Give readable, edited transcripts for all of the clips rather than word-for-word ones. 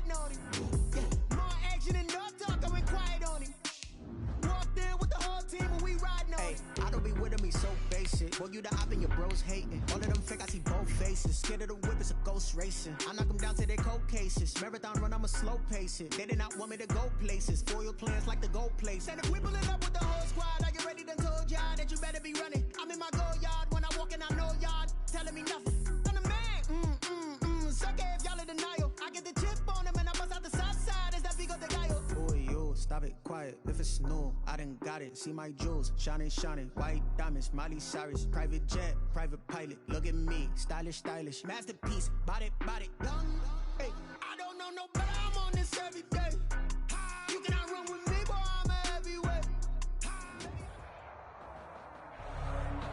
riding on him. Yeah, more action and no talk, I went quiet on him. Walked in with the whole team and we riding on him. I don't be with him, he's so basic. Boy, you the op and your bros hating. All of them fake, I see both faces. Scared of the whip, it's a ghost racing. I knock them down to their cold cases. Marathon run, I'ma slow pace it. They did not want me to go places. Foil plans like the gold place. And if we pulling up with the whole squad, are you ready? Done told y'all that you better be running. I'm in my go yard when I walk in, I know y'all telling me nothing. I'm the man, sucker if y'all in denial. I get the chip on him and I bust out the south side. Is that big of the guy? Boy, you, stop it, quiet. If it's new, I done got it. See my jewels, shining, shining. White diamonds, Miley Cyrus. Private jet, private pilot. Look at me, stylish, stylish. Masterpiece, body, young. Hey, I don't know no better, I'm on this every day. You cannot run with me, boy, I'm a heavyweight.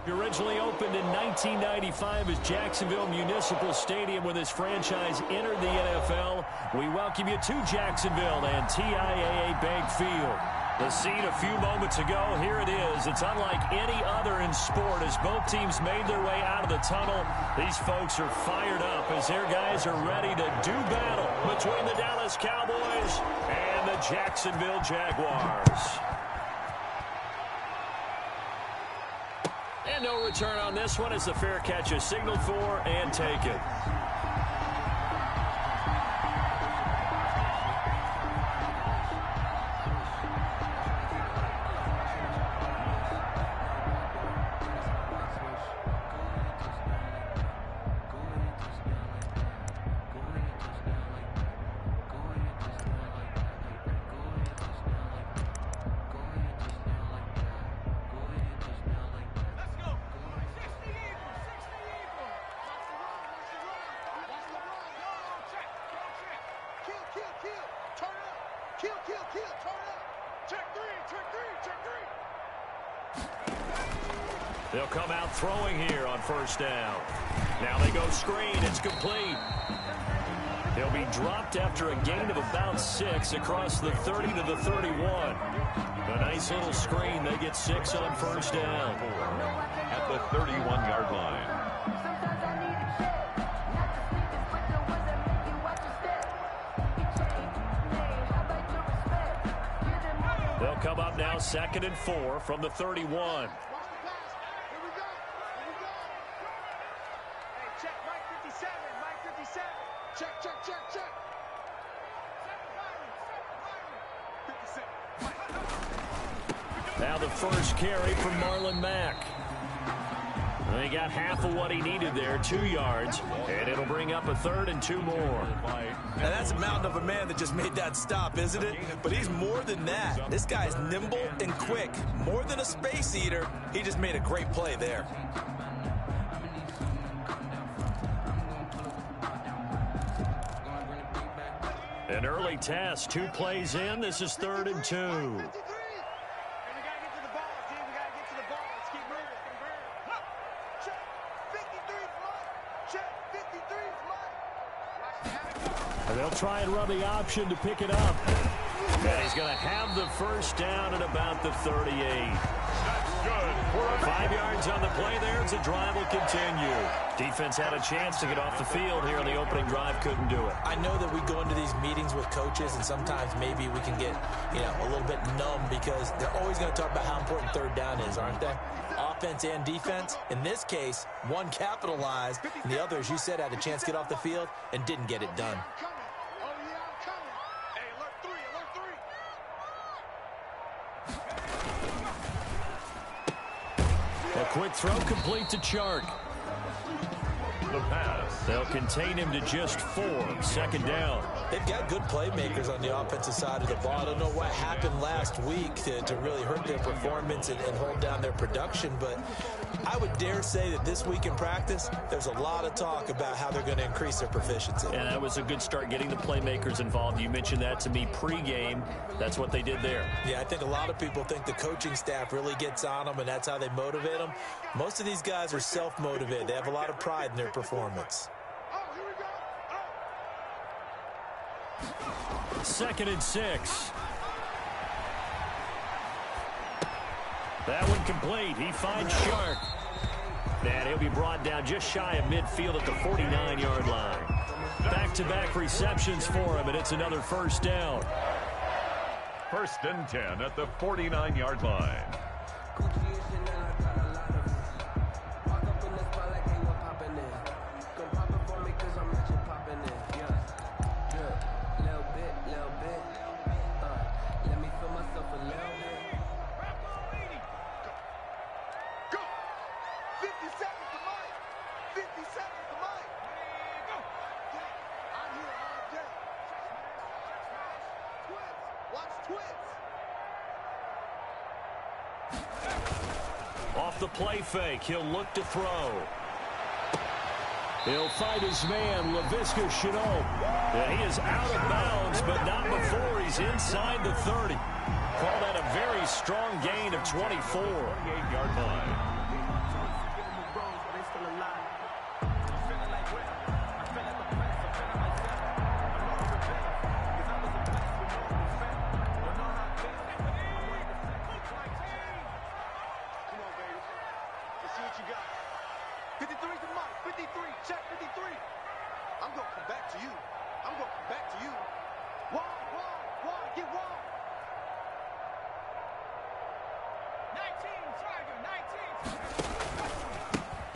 Originally opened in 1995 as Jacksonville Municipal Stadium when this franchise entered the NFL. We welcome you to Jacksonville and TIAA Bank Field. The scene a few moments ago, here it is. It's unlike any other in sport as both teams made their way out of the tunnel. These folks are fired up as their guys are ready to do battle between the Dallas Cowboys and the Jacksonville Jaguars. And no return on this one as the fair catch is signaled for and taken. They'll come out throwing here on first down. Now they go screen. It's complete. They'll be dropped after a gain of about 6 across the 30 to the 31. A nice little screen. They get 6 on first down. At the 31-yard line. They'll come up now 2nd and 4 from the 31. Now the first carry from Marlon Mack. He got half of what he needed there, 2 yards, and it'll bring up a 3rd and 2 more. Now that's a mountain of a man that just made that stop, isn't it? But he's more than that. This guy's nimble and quick. More than a space eater, he just made a great play there. An early test, 2 plays in. This is 3rd and 2. They'll try and run the option to pick it up. And he's going to have the first down at about the 38. That's good. 5 yards on the play there as the drive will continue. Defense had a chance to get off the field here on the opening drive, couldn't do it. I know that we go into these meetings with coaches and sometimes maybe we can get, a little bit numb because they're always going to talk about how important 3rd down is, aren't they? Offense and defense. In this case, one capitalized and the other, as you said, had a chance to get off the field and didn't get it done. A quick throw complete to Chark. The pass. They'll contain him to just 4. 2nd down. They've got good playmakers on the offensive side of the ball. I don't know what happened last week to really hurt their performance and hold down their production, but I would dare say that this week in practice, there's a lot of talk about how they're going to increase their proficiency. And that was a good start getting the playmakers involved. You mentioned that to me pregame. That's what they did there. Yeah, I think a lot of people think the coaching staff really gets on them, and that's how they motivate them. Most of these guys are self-motivated. They have a lot of pride in their performance. 2nd and 6. That one complete. He finds Chark. And he'll be brought down just shy of midfield at the 49-yard line. Back back-to-back receptions for him, and it's another first down. 1st and 10 at the 49-yard line. Off the play fake, he'll look to throw. He'll find his man, Wk6. Yeah, he is out of bounds, but not before he's inside the 30. Call that a very strong gain of 24. 48-yard line.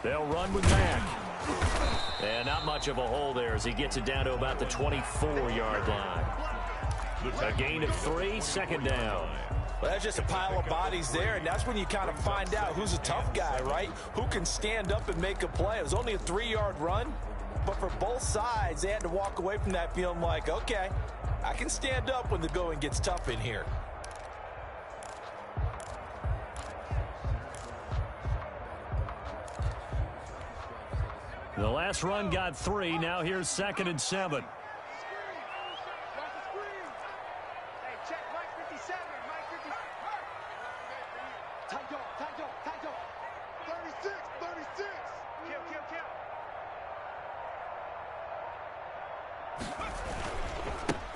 They'll run with Mack. And not much of a hole there as he gets it down to about the 24-yard line. A gain of 3, 2nd down. Well, that's just a pile of bodies there, and that's when you kind of find out who's a tough guy, right? Who can stand up and make a play. It was only a 3-yard run, but for both sides, they had to walk away from that feeling like, okay, I can stand up when the going gets tough in here. The last run got 3. Now here's 2nd and 7.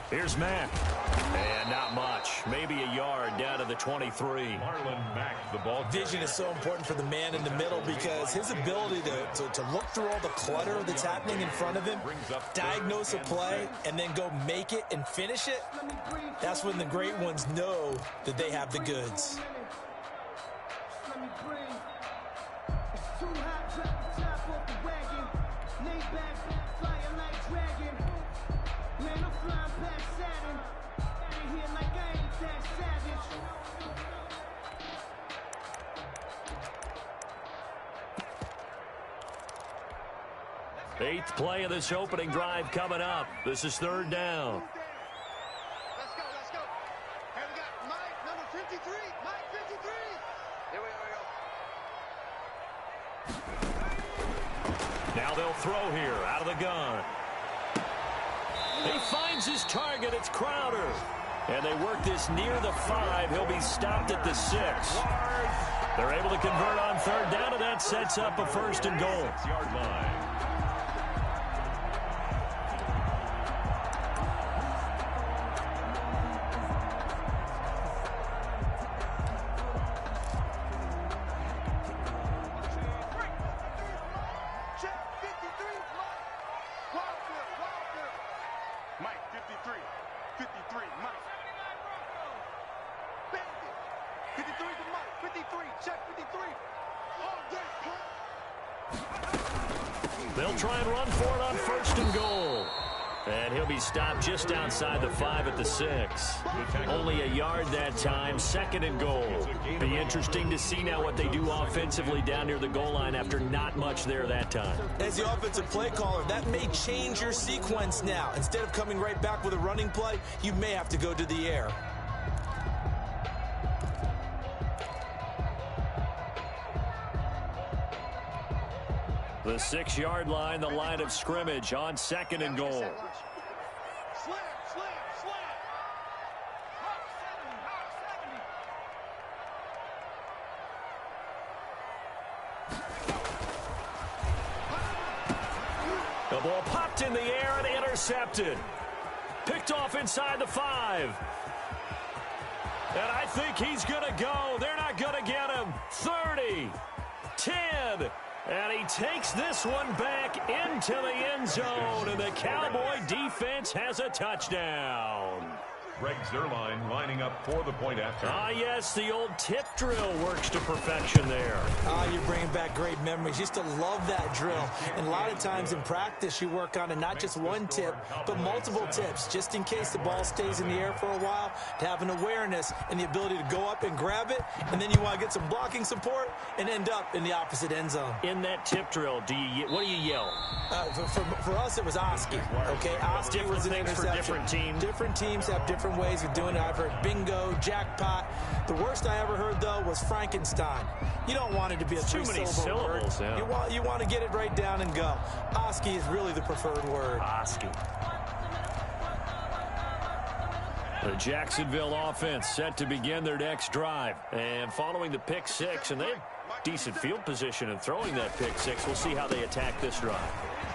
Here's Mack. And not much. Maybe a yard down to the 23. Marlon Mack, the ball. Vision is so important for the man in the middle because his ability to look through all the clutter that's happening in front of him, diagnose a play, and then go make it and finish it, that's when the great ones know that they have the goods. Eighth play of this opening drive coming up. This is 3rd down. Let's go. Hey, we got Mike, number 53. Mike, 53. Here we go. Now they'll throw here out of the gun. He finds his target. It's Crowder. And they work this near the 5. He'll be stopped at the 6. They're able to convert on 3rd down, and that sets up a 1st and goal. 6-yard line. They'll try and run for it on 1st and goal. And he'll be stopped just outside the 5 at the 6. Only a yard that time, 2nd and goal. Be interesting to see now what they do offensively down near the goal line after not much there that time. As the offensive play caller, that may change your sequence now. Instead of coming right back with a running play, you may have to go to the air. The 6-yard line, the line of scrimmage on 2nd and goal. Slam. The ball popped in the air and intercepted. Picked off inside the 5. And I think he's going to go. They're not going to get him. 30, 10, And he takes this one back into the end zone, and the Cowboy defense has a touchdown. Greg Zuerlein lining up for the point after. Ah, yes, the old tip drill works to perfection there. You're bringing back great memories. Used to love that drill. And a lot of times in practice, you work on it, not just one tip, but multiple tips, just in case the ball stays in the air for a while, to have an awareness and the ability to go up and grab it, and then you want to get some blocking support and end up in the opposite end zone. In that tip drill, what do you yell? For us, it was Oski. Okay, Oski was an interception. For different teams. Different teams have different ways of doing it. I've heard bingo, jackpot. The worst I ever heard, though, was Frankenstein. You don't want it to be a too many syllables. Yeah. You want to get it right down and go. Oski is really the preferred word. Oski. The Jacksonville offense set to begin their next drive. And following the pick six, and they have decent field position in throwing that pick six. We'll see how they attack this drive.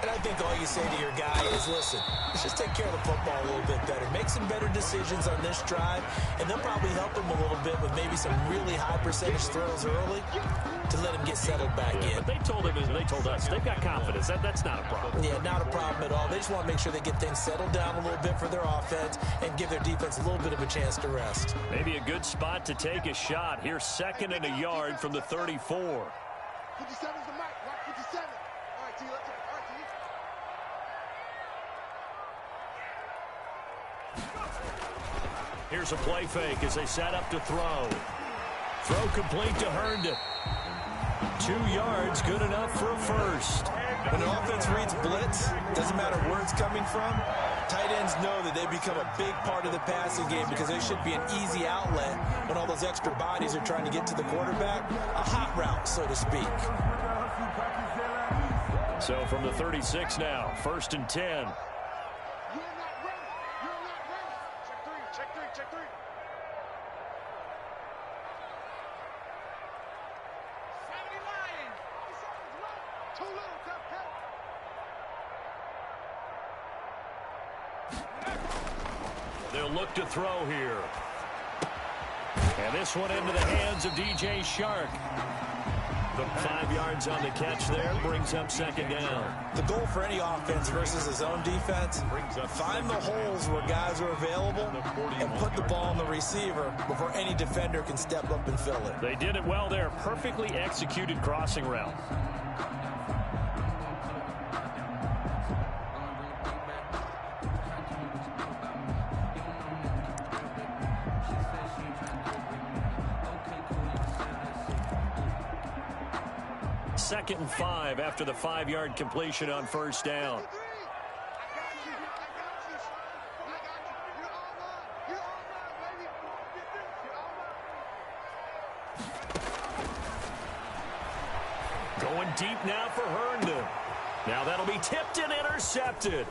And I think all you say to your guy is, listen, let's just take care of the football a little bit better. Make some better decisions on this drive, and they'll probably help him a little bit with maybe some really high percentage throws early to let him get settled back in. But they told him, and they told us, they've got confidence. That's not a problem. Yeah, not a problem at all. They just want to make sure they get things settled down a little bit for their offense and give their defense a little bit of a chance to rest. Maybe a good spot to take a shot. Here's 2nd and a yard from the 34. 57's the mic. Rock 57. All right, T, let's go. All right, T. Here's a play fake as they set up to throw. Throw complete to Herndon. 2 yards, good enough for a first. When an offense reads blitz, doesn't matter where it's coming from, tight ends know that they become a big part of the passing game because they should be an easy outlet when all those extra bodies are trying to get to the quarterback. A hot route, so to speak. So from the 36 now, 1st and 10. They'll look to throw here. And this one into the hands of DJ Shark. 5 yards on the catch there, brings up 2nd down. The goal for any offense versus his own defense, find the holes where guys are available and put the ball on the receiver before any defender can step up and fill it. They did it well there. Perfectly executed crossing route. Second and 5 after the 5-yard completion on 1st down. Going deep now for Herndon. Now that'll be tipped and intercepted.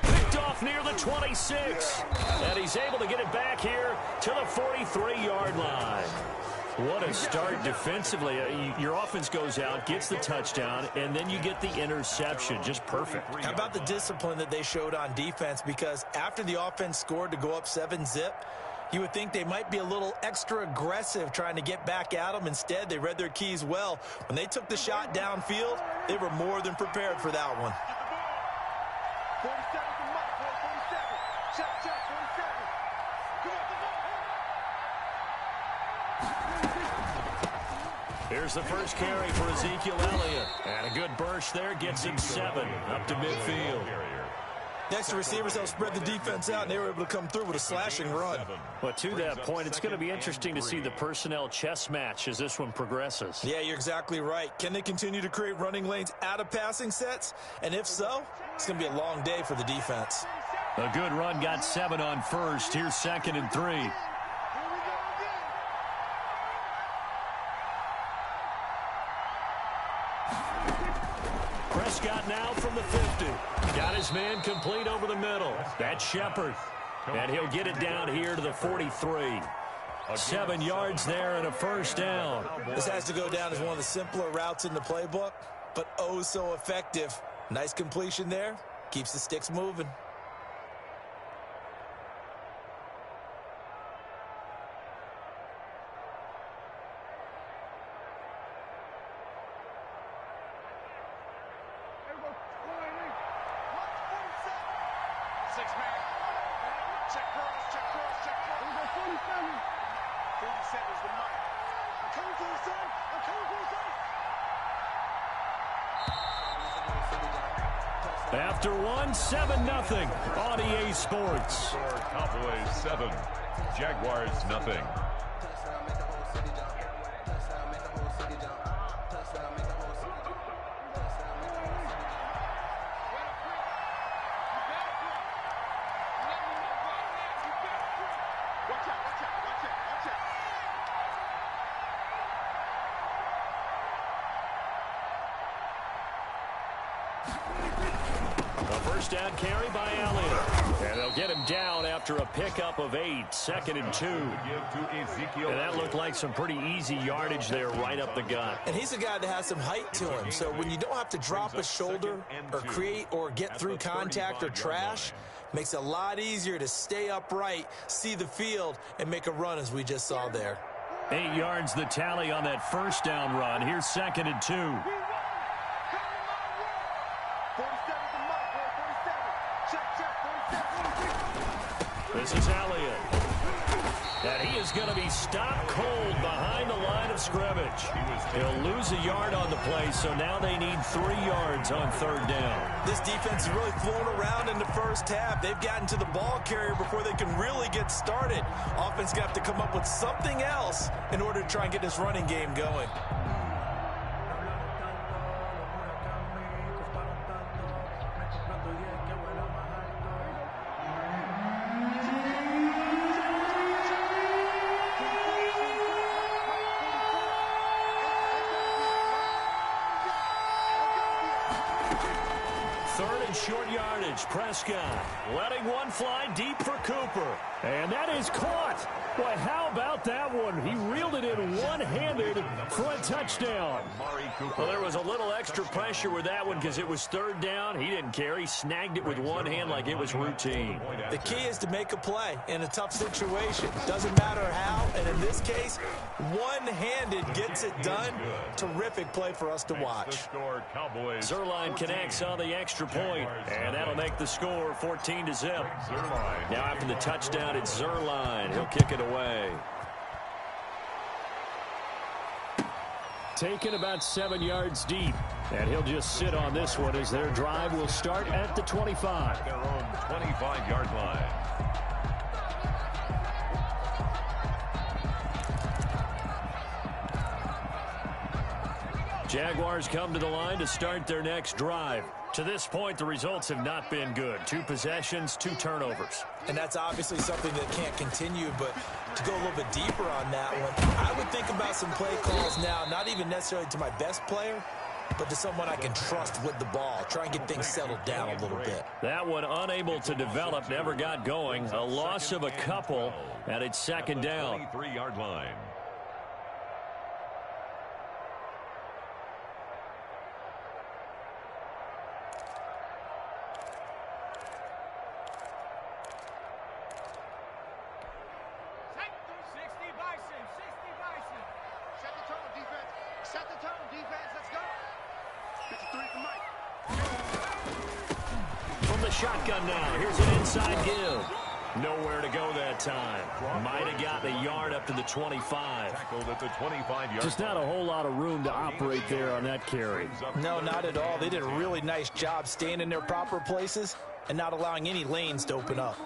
Picked off near the 26. And he's able to get it back here to the 43-yard line. What a start defensively. Your offense goes out, gets the touchdown, and then you get the interception. Just perfect. How about the discipline that they showed on defense? Because after the offense scored to go up 7-zip, you would think they might be a little extra aggressive trying to get back at them. Instead, they read their keys well. When they took the shot downfield, they were more than prepared for that one. 47 from Mike, 47. Check, 47. Come on, come on. Here's the first carry for Ezekiel Elliott. And a good burst there gets him 7 up to midfield. Next, the receivers helped spread the defense out, and they were able to come through with a slashing run. But to that point, it's going to be interesting to see the personnel chess match as this one progresses. Yeah, you're exactly right. Can they continue to create running lanes out of passing sets? And if so, it's going to be a long day for the defense. A good run got 7 on 1st. Here's 2nd and 3. Prescott now from the 50. Got his man complete over the middle. That's Shepard. And he'll get it down here to the 43. 7 yards there and a 1st down. This has to go down as one of the simpler routes in the playbook, but oh so effective. Nice completion there. Keeps the sticks moving. man. Check cross, check cross, check cross. 47. 47 is the mark. I'm coming for you, son. I'm coming for you, son. After one, 7-0 on EA Sports. Cowboys 7, Jaguars 0. First down carry by Elliott. And they'll get him down after a pickup of 8, 2nd and 2. And that looked like some pretty easy yardage there right up the gut. And he's a guy that has some height to him. So when you don't have to drop a shoulder or create or get through contact or trash, makes it a lot easier to stay upright, see the field, and make a run as we just saw there. 8 yards the tally on that first down run. Here's 2nd and 2. This is Elliott. And he is going to be stopped cold behind the line of scrimmage. He'll lose a yard on the play, so now they need 3 yards on 3rd down. This defense is really flown around in the first half. They've gotten to the ball carrier before they can really get started. Offense got to come up with something else in order to try and get this running game going. Short yardage, Prescott letting one fly deep for Cooper. And that is caught. Boy, how about that one? He reeled it in one-handed for a touchdown. Well, there was a little extra pressure with that one because it was 3rd down. He didn't care. He snagged it with one hand like it was routine. The key is to make a play in a tough situation. Doesn't matter how, and in this case, one-handed gets it done. Terrific play for us to watch. Zerline connects on the extra point, and that'll make the score 14-0. Now after the touchdown, it's Zerline. He'll kick it away. Taken about 7 yards deep, and he'll just sit on this one as their drive will start at the 25. Their own 25-yard line. Jaguars come to the line to start their next drive. To this point, the results have not been good. 2 possessions, 2 turnovers. And that's obviously something that can't continue, but to go a little bit deeper on that one, I would think about some play calls now, not even necessarily to my best player, but to someone I can trust with the ball. Try and get things settled down a little bit. That one unable to develop, never got going. A loss of a couple, and it's 2nd down. 23-yard line. Shotgun now. Here's an inside give. Nowhere to go that time. Might have gotten a yard up to the 25. Tackled at the 25-yard. Just not a whole lot of room to operate there on that carry. No, not at all. They did a really nice job staying in their proper places and not allowing any lanes to open up.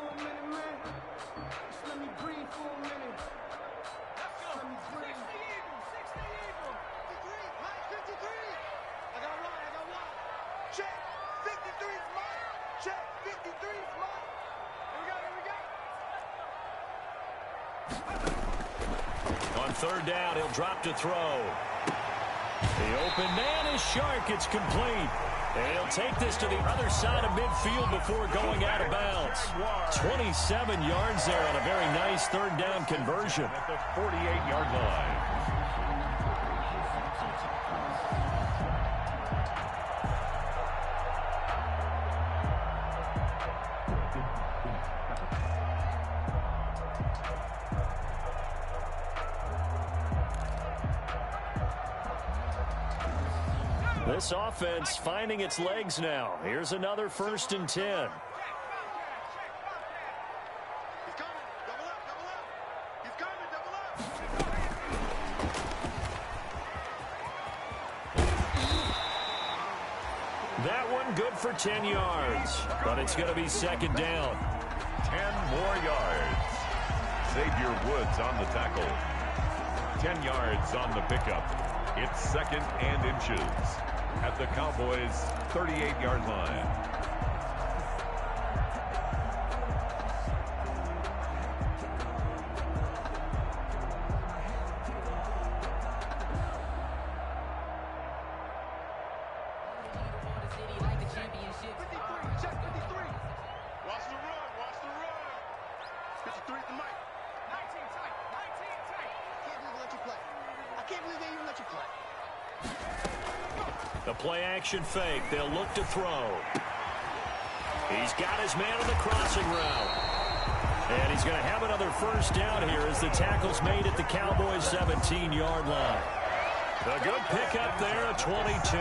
On 3rd down, he'll drop to throw. The open man is Shark. It's complete. And he'll take this to the other side of midfield before going out of bounds. 27 yards there on a very nice 3rd down conversion. At the 48-yard line. This offense finding its legs now. Here's another 1st and 10. for 10 yards, but it's going to be second down. 10 more yards. Xavier Woods on the tackle. 10 yards on the pickup. It's second and inches at the Cowboys' 38-yard line. The play-action fake. They'll look to throw. He's got his man on the crossing route. And he's going to have another first down here as the tackle's made at the Cowboys' 17-yard line. A good pickup there at 22.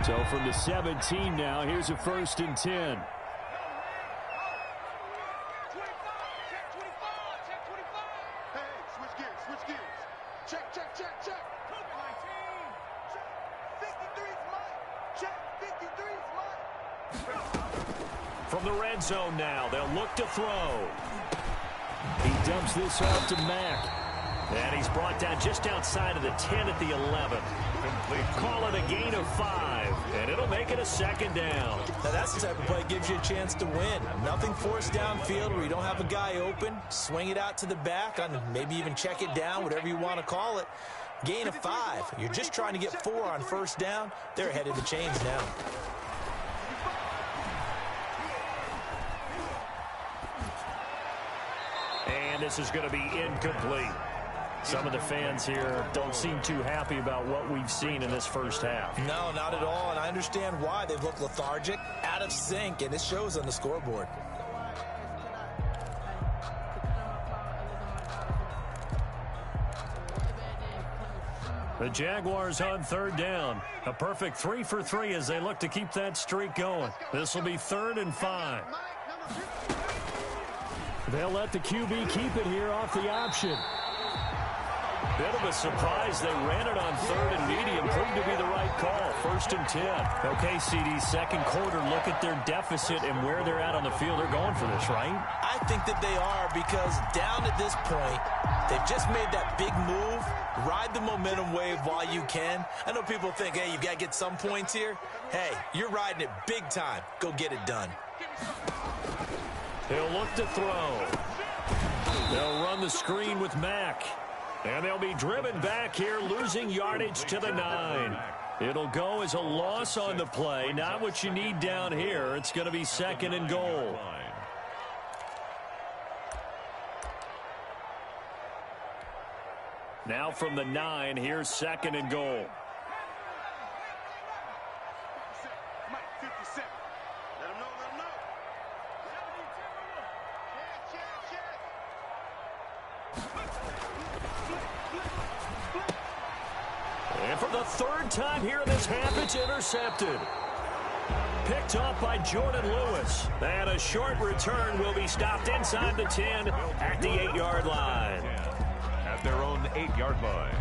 So from the 17 now, here's a 1st and 10. From the red zone now, they'll look to throw. He dumps this off to Mack. And he's brought down just outside of the 10 at the 11. Call it a gain of 5, and it'll make it a second down. Now that's the type of play that gives you a chance to win. Nothing forced downfield where you don't have a guy open. Swing it out to the back, maybe even check it down, whatever you want to call it. Gain of 5. You're just trying to get 4 on first down. They're ahead of the chains now. And this is going to be incomplete. Some of the fans here don't seem too happy about what we've seen in this first half. No, not at all, and I understand why. They've looked lethargic, out of sync, and it shows on the scoreboard. The Jaguars on 3rd down. A perfect 3 for 3 as they look to keep that streak going. This will be 3rd and 5. They'll let the QB keep it here off the option. Bit of a surprise. They ran it on 3rd and medium. Proved to be the right call. 1st and 10. Okay, CD, second quarter, look at their deficit and where they're at on the field. They're going for this, right? I think that they are, because down at this point, they've just made that big move. Ride the momentum wave while you can. I know people think, hey, you've got to get some points here. Hey, you're riding it big time. Go get it done. They'll look to throw. They'll run the screen with Mack. And they'll be driven back here, losing yardage to the 9. It'll go as a loss on the play. Not what you need down here. It's going to be 2nd and goal. Now from the 9, here's 2nd and goal. And for the 3rd time here in this half, it's intercepted. Picked off by Jordan Lewis. And a short return will be stopped inside the 10 at the 8-yard line. At their own 8-yard line.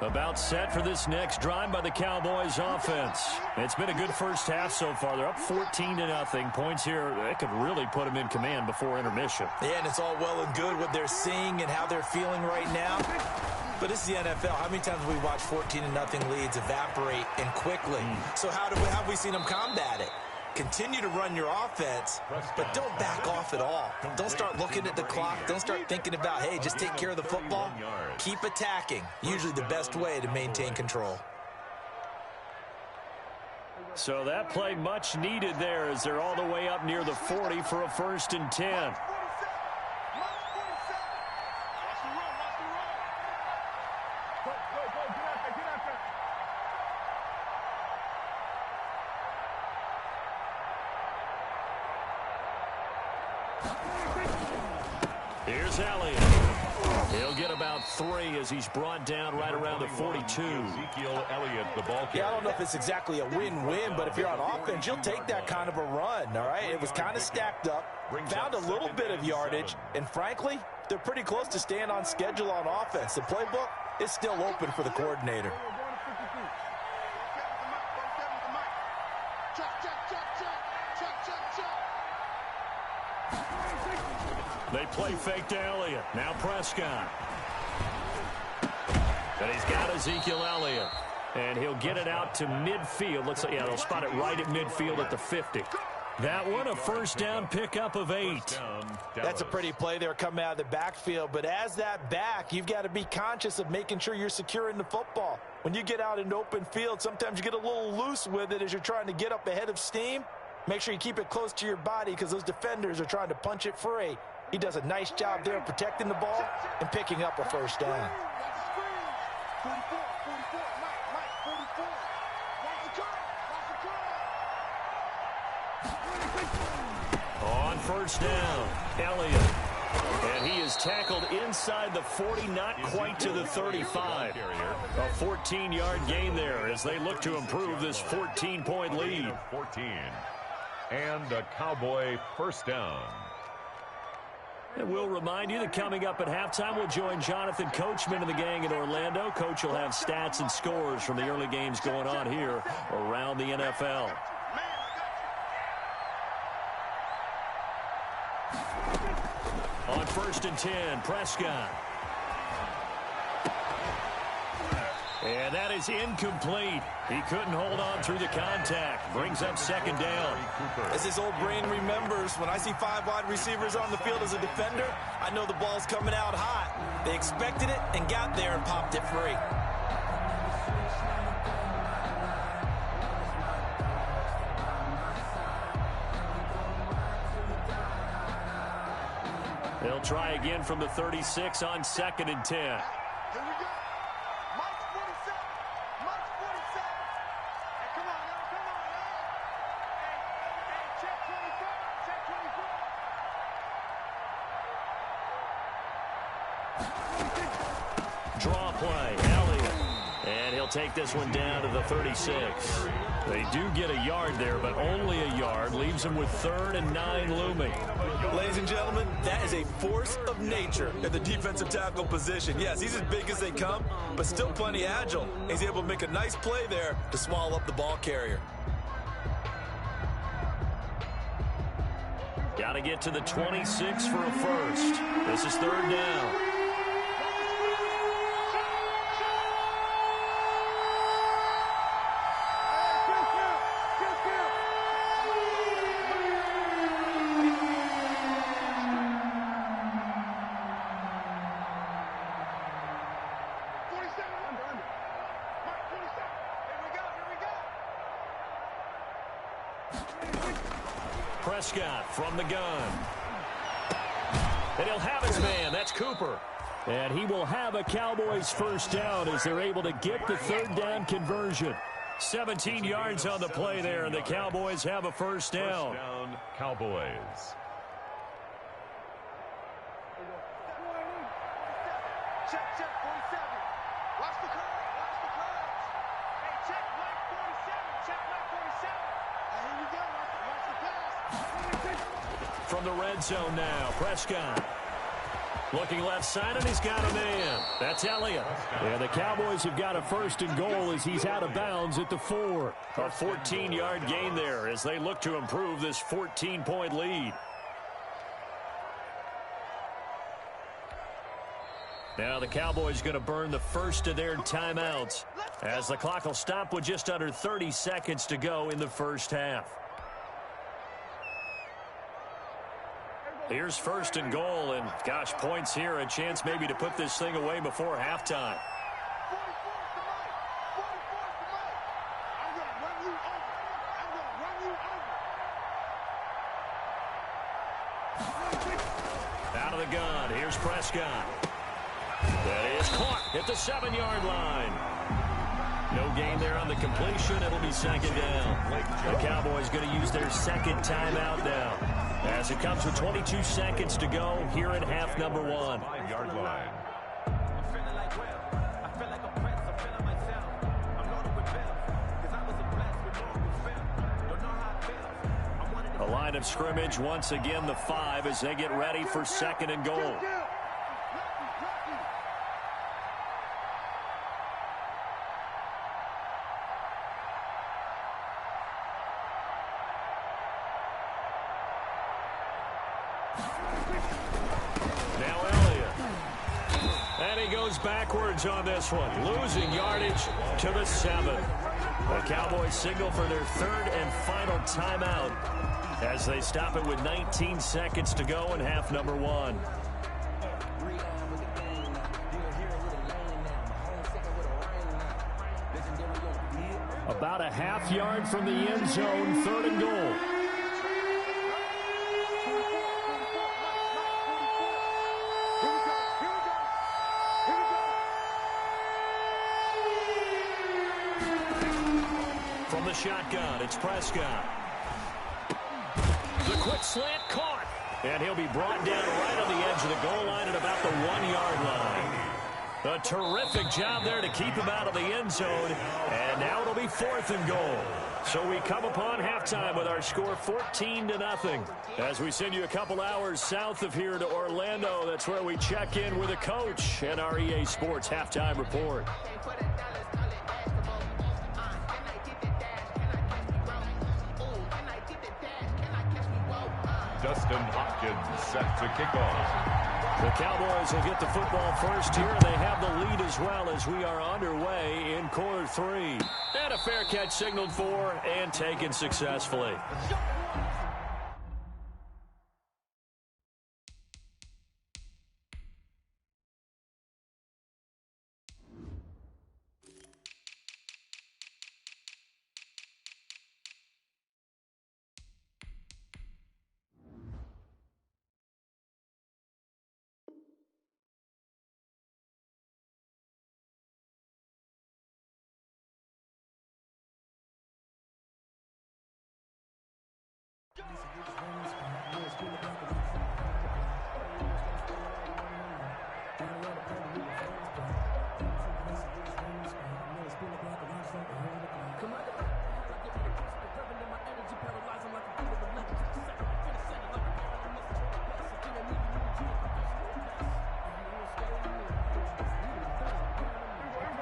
About set for this next drive by the Cowboys offense. It's been a good first half so far. They're up 14-0. Points here, that could really put them in command before intermission. Yeah, and it's all well and good what they're seeing and how they're feeling right now. But it's the NFL. How many times have we watched 14-0 leads evaporate and quickly? So how have we seen them combat it? Continue to run your offense, but don't back off at all. Don't start looking at the clock. Don't start thinking about, hey, just take care of the football. Keep attacking. Usually the best way to maintain control. So that play much needed there as they're all the way up near the 40 for a 1st and 10. Here's Elliott. He'll get about 3 as he's brought down right around the 42. Ezekiel Elliott, the ball carrier. Yeah, I don't know if it's exactly a win-win, but if you're on offense, you'll take that kind of a run, all right? It was kind of stacked up, found a little bit of yardage, and frankly, they're pretty close to staying on schedule on offense. The playbook is still open for the coordinator. They play fake to Elliott. Now Prescott. And he's got Ezekiel Elliott. And he'll get it out to midfield. Looks like, yeah, they'll spot it right at midfield at the 50. That one, a first down pickup of 8. That's a pretty play there coming out of the backfield. But as that back, you've got to be conscious of making sure you're securing the football. When you get out in open field, sometimes you get a little loose with it as you're trying to get up ahead of steam. Make sure you keep it close to your body because those defenders are trying to punch it free. He does a nice job there protecting the ball and picking up a first down. 44, Mike, 44. On first down, Elliott. And he is tackled inside the 40, not quite to the 35. A 14-yard gain there as they look to improve this 14-point lead. 14. And a Cowboy first down. And we'll remind you that coming up at halftime, we'll join Jonathan Coachman and the gang in Orlando. Coach will have stats and scores from the early games going on here around the NFL. On 1st and 10, Prescott. And that is incomplete. He couldn't hold on through the contact. Brings up second down. As his old brain remembers, when I see 5 wide receivers on the field as a defender, I know the ball's coming out hot. They expected it and got there and popped it free. They'll try again from the 36 on 2nd and 10. Here we go. Mike's 47. Mike's 47. Hey, come on now. Come on now. Hey, check 24. Check 24. Draw play, Elliott. And he'll take this one down to the 36. They do get a yard there, but only a yard. Leaves them with 3rd and 9 looming. Ladies and gentlemen, that is a force of nature at the defensive tackle position. Yes, he's as big as they come, but still plenty agile. He's able to make a nice play there to swallow up the ball carrier. Got to get to the 26 for a first. This is 3rd down. Prescott from the gun. And he'll have his man. That's Cooper. And he will have a Cowboys first down as they're able to get the 3rd down conversion. 17 yards on the play there, and the Cowboys have a first down. First down, Cowboys. Check 47. Watch the curve. Watch the curve. Hey, check Mike 47. Check Mike 47. Here we go. Watch the pass. From the red zone now, Prescott. Looking left side, and he's got a man. That's Elliott. And the Cowboys have got a 1st and goal as he's out of bounds at the 4. A 14-yard gain there as they look to improve this 14-point lead. Now the Cowboys going to burn the first of their timeouts as the clock will stop with just under 30 seconds to go in the first half. Here's 1st and goal, and gosh, points here, a chance maybe to put this thing away before halftime. 44 I'm going to run you over. I'm going to run you over. Out of the gun, here's Prescott. That is caught at the 7-yard line. No gain there on the completion. It'll be 2nd down. The Cowboys going to use their 2nd timeout now, as it comes with 22 seconds to go here at half number 1. 5-yard line. line of scrimmage. Once again, the 5 as they get ready for 2nd and goal. Now Elliott. And he goes backwards on this one, losing yardage to the 7. The Cowboys signal for their 3rd and final timeout as they stop it with 19 seconds to go in half number 1. About a half yard from the end zone, 3rd and goal. From the shotgun, it's Prescott. The quick slant caught. And he'll be brought down right on the edge of the goal line at about the 1-yard line. A terrific job there to keep him out of the end zone. And now it'll be 4th and goal. So we come upon halftime with our score 14-0. As we send you a couple hours south of here to Orlando, that's where we check in with a coach and our EA Sports halftime report. Dustin Hopkins set to kick off. The Cowboys will get the football first here, and they have the lead as well as we are underway in quarter 3. And a fair catch signaled for and taken successfully.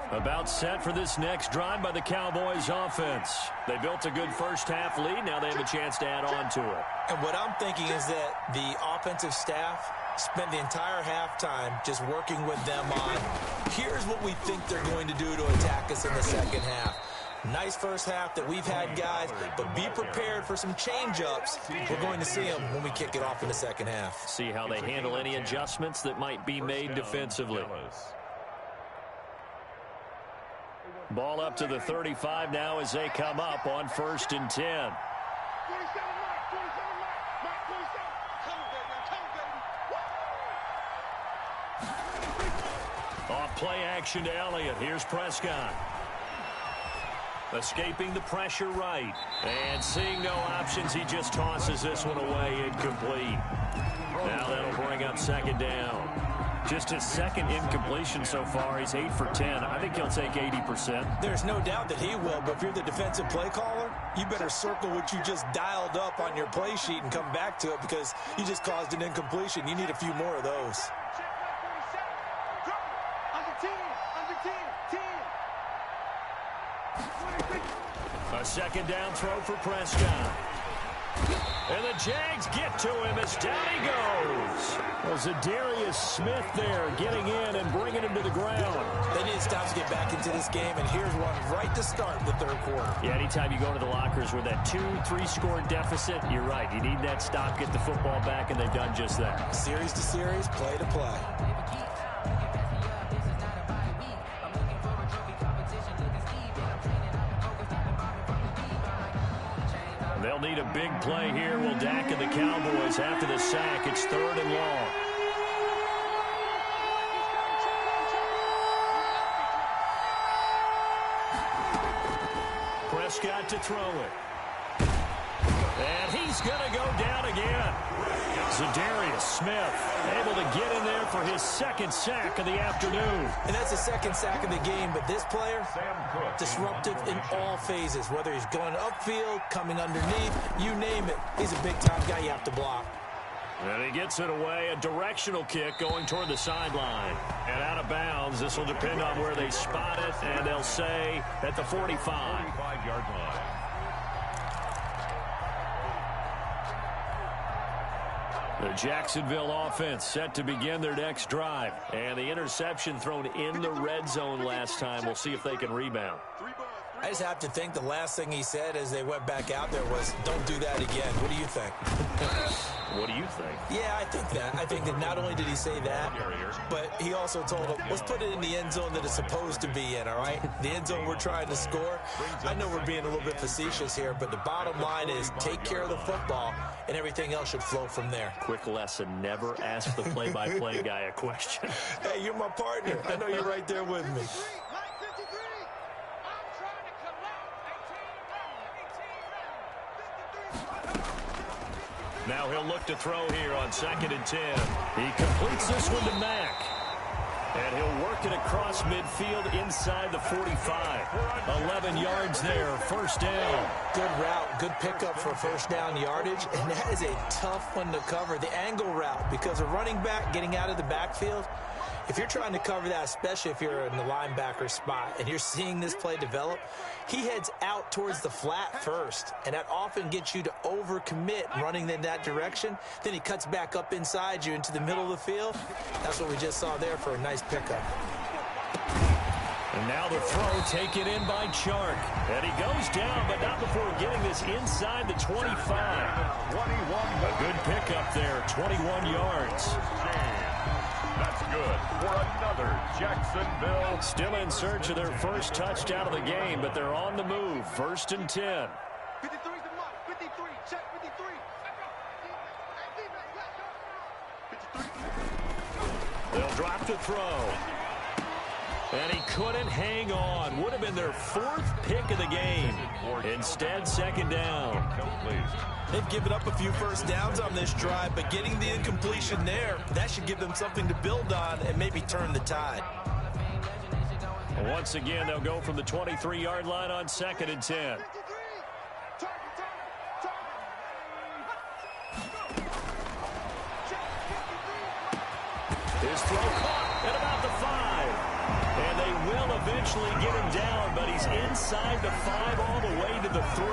About set for this next drive by the Cowboys offense. They built a good first-half lead. Now they have a chance to add on to it. And what I'm thinking is that the offensive staff spent the entire halftime just working with them on, here's what we think they're going to do to attack us in the second half. Nice first half that we've had, guys, but be prepared for some change-ups. We're going to see them when we kick it off in the second half. See how they handle any adjustments that might be made defensively. Ball up to the 35 now as they come up on 1st and 10. Off play action to Elliott. Here's Prescott. Escaping the pressure right. And seeing no options, he just tosses this one away, incomplete. Now that'll bring up 2nd down. Just his 2nd incompletion so far. He's 8 for 10. I think he'll take 80%. There's no doubt that he will, but if you're the defensive play caller, you better circle what you just dialed up on your play sheet and come back to it because you just caused an incompletion. You need a few more of those. A 2nd down throw for Prescott. And the Jags get to him as down he goes. Well, Zadarius Smith there getting in and bringing him to the ground. They need to stop to get back into this game, and here's one right to start the 3rd quarter. Yeah, anytime you go to the lockers with that 2-3 score deficit, you're right. You need that stop, get the football back, and they've done just that. Series to series, play to play. They'll need a big play here. Will Dak and the Cowboys after the sack. It's 3rd and long. Prescott to throw it. And he's going to go down again. Zadarius Smith able to get in there for his second sack of the afternoon. And that's the second sack of the game, but this player, disruptive in all phases, whether he's going upfield, coming underneath, you name it. He's a big-time guy you have to block. And he gets it away, a directional kick going toward the sideline. And out of bounds, this will depend on where they spot it, and they'll say at the 45. 45-yard line. The Jacksonville offense set to begin their next drive. And the interception thrown in the red zone last time. We'll see if they can rebound. I just have to think the last thing he said as they went back out there was, don't do that again. What do you think? What do you think? Yeah, I think that. I think that not only did he say that, but he also told him, let's put it in the end zone that it's supposed to be in, all right? The end zone we're trying to score. I know we're being a little bit facetious here, but the bottom line is take care of the football, and everything else should flow from there. Quick lesson, never ask the play-by-play guy a question. Hey, you're my partner. I know you're right there with me. Now he'll look to throw here on 2nd and 10. He completes this one to Mack. And he'll work it across midfield inside the 45. 11 yards there, first down. Good route, good pickup for first down yardage, and that is a tough one to cover. The angle route, because a running back getting out of the backfield, if you're trying to cover that, especially if you're in the linebacker spot and you're seeing this play develop, he heads out towards the flat first, and that often gets you to overcommit running in that direction. Then he cuts back up inside you into the middle of the field. That's what we just saw there for a nice pickup. And now the throw taken in by Chark. And he goes down, but not before getting this inside the 25. 21. A good pickup there, 21 yards. That's good for another Jacksonville. Still in search of their first touchdown of the game, but they're on the move. 1st and 10. 53's the mark. 53. Check 53. 53. They'll drop to throw. And he couldn't hang on. Would have been their 4th pick of the game. Instead, 2nd down. They've given up a few first downs on this drive, but getting the incompletion there, that should give them something to build on and maybe turn the tide. Once again, they'll go from the 23-yard line on 2nd and 10. His throw caught at about the 5. And they will eventually get him down, but he's inside the 5 all the way to the 3.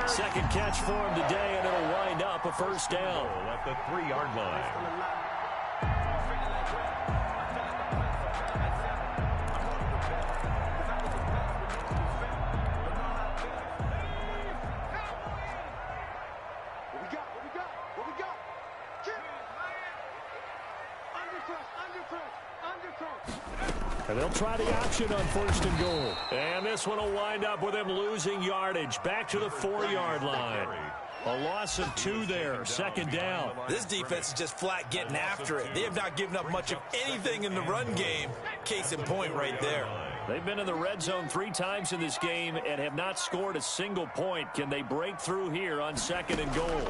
Second catch for him today, and it'll wind up a first down. At the 3-yard line. What we got? Undercross. And they'll try the option on 1st and goal. And this one will wind up with him losing yardage back to the 4-yard line. A loss of 2 there, 2nd down. This defense is just flat getting after it. They have not given up much of anything in the run game. Case in point right there. They've been in the red zone 3 times in this game and have not scored a single point. Can they break through here on 2nd and goal?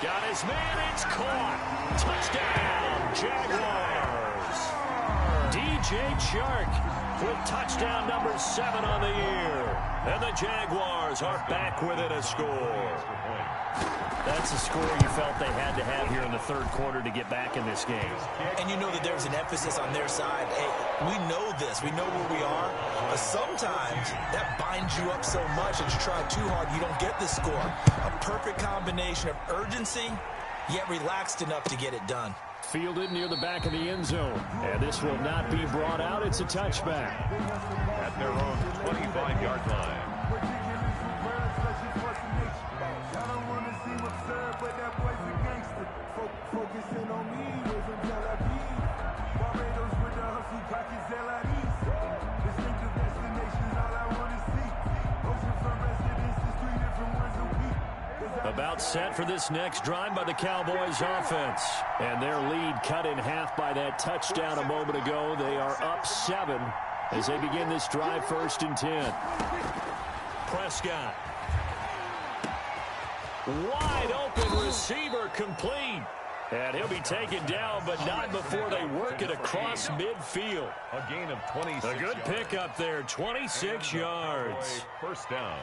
Got his man, it's caught. Touchdown, Jaguars. DJ Chark with touchdown number 7 on the year. And the Jaguars are back within a score. That's a score you felt they had to have here in the 3rd quarter to get back in this game. And you know that there's an emphasis on their side. Hey, we know this. We know where we are. But sometimes that binds you up so much that you try too hard, you don't get the score. A perfect combination of urgency, yet relaxed enough to get it done. Fielded near the back of the end zone. And this will not be brought out. It's a touchback. At their own 25-yard line. About set for this next drive by the Cowboys offense. And their lead cut in half by that touchdown a moment ago. They are up 7 as they begin this drive, 1st and 10. Prescott Wide open receiver complete. And he'll be taken down, but not before they work it across midfield. A gain of 26 A good pickup there, 26 yards. First down.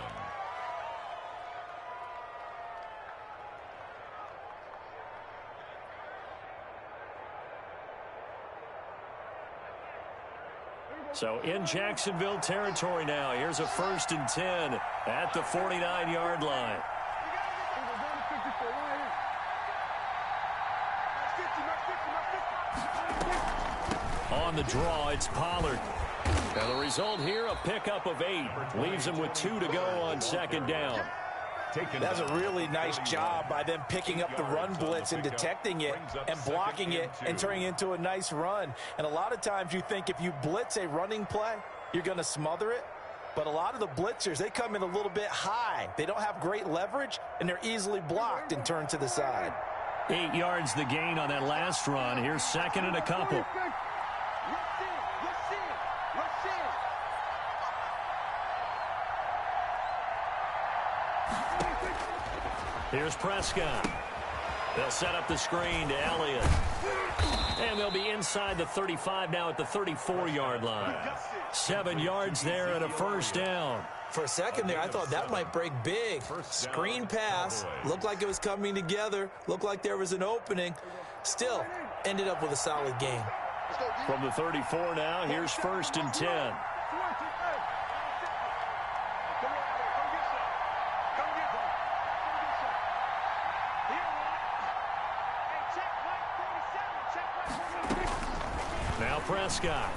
So in Jacksonville territory now. Here's a 1st and 10 at the 49-yard line. On the draw, it's Pollard. Now the result here, a pickup of 8. Leaves him with 2 to go on 2nd down. That's a really nice job by them picking up the run blitz and detecting it and blocking it and turning it into a nice run. And a lot of times you think if you blitz a running play, you're going to smother it. But a lot of the blitzers, they come in a little bit high. They don't have great leverage, and they're easily blocked and turned to the side. 8 yards the gain on that last run. Here's 2nd and a couple. Here's Prescott. They'll set up the screen to Elliott. And they'll be inside the 35 now at the 34-yard line. 7 yards there and a 1st down. For a second there, I thought that might break big. Screen pass. Looked like it was coming together. Looked like there was an opening. Still, ended up with a solid gain. From the 34 now, here's 1st and 10. Now Prescott.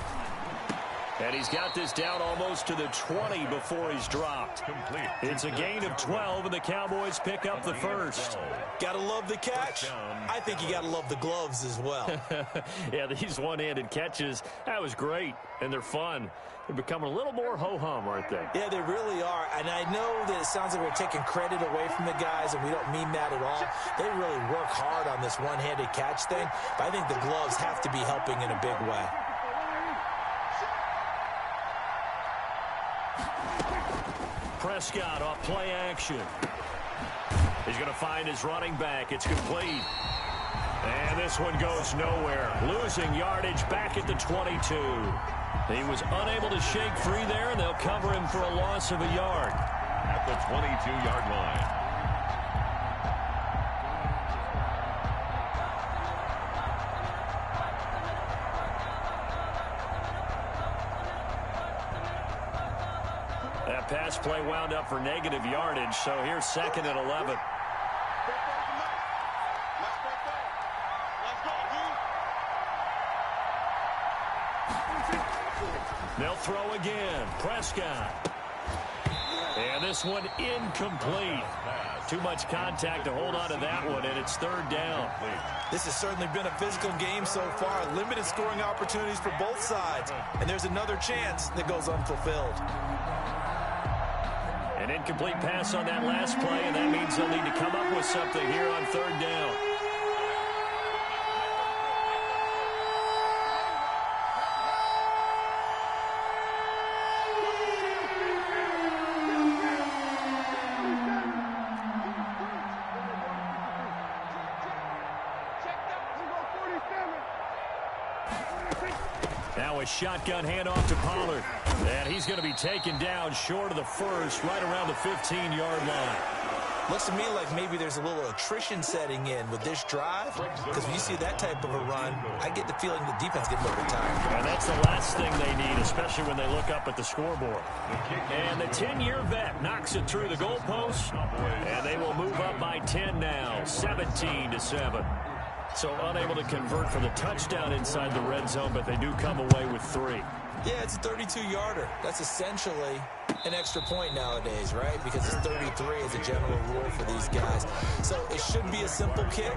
And he's got this down almost to the 20 before he's dropped. Complete. It's a gain of 12, and the Cowboys pick up the 1st. Gotta love the catch. I think you gotta love the gloves as well. Yeah, these one-handed catches, that was great, and they're fun. They're becoming a little more ho-hum, aren't they? Yeah, they really are. And I know that it sounds like we're taking credit away from the guys, and we don't mean that at all. They really work hard on this one-handed catch thing, but I think the gloves have to be helping in a big way. Prescott off play action. He's going to find his running back. It's complete. And this one goes nowhere. Losing yardage back at the 22. He was unable to shake free there, and they'll cover him for a loss of a yard. At the 22-yard line. That pass play wound up for negative yardage, so here's 2nd and 11. They'll throw again. Prescott. And this one incomplete. Too much contact to hold on to that one, and it's 3rd down. This has certainly been a physical game so far. Limited scoring opportunities for both sides. And there's another chance that goes unfulfilled. An incomplete pass on that last play, and that means they'll need to come up with something here on 3rd down. Now a shotgun handoff to Pollard. And he's going to be taken down short of the 1st, right around the 15-yard line. Looks to me like maybe there's a little attrition setting in with this drive, because when you see that type of a run, I get the feeling the defense gets a little bit tired. And that's the last thing they need, especially when they look up at the scoreboard. And the 10-year vet knocks it through the goalpost, and they will move up by 10 now, 17-7. So unable to convert for the touchdown inside the red zone, but they do come away with 3. Yeah, it's a 32-yarder. That's essentially an extra point nowadays, right? Because it's 33 as a general rule for these guys. So it should be a simple kick.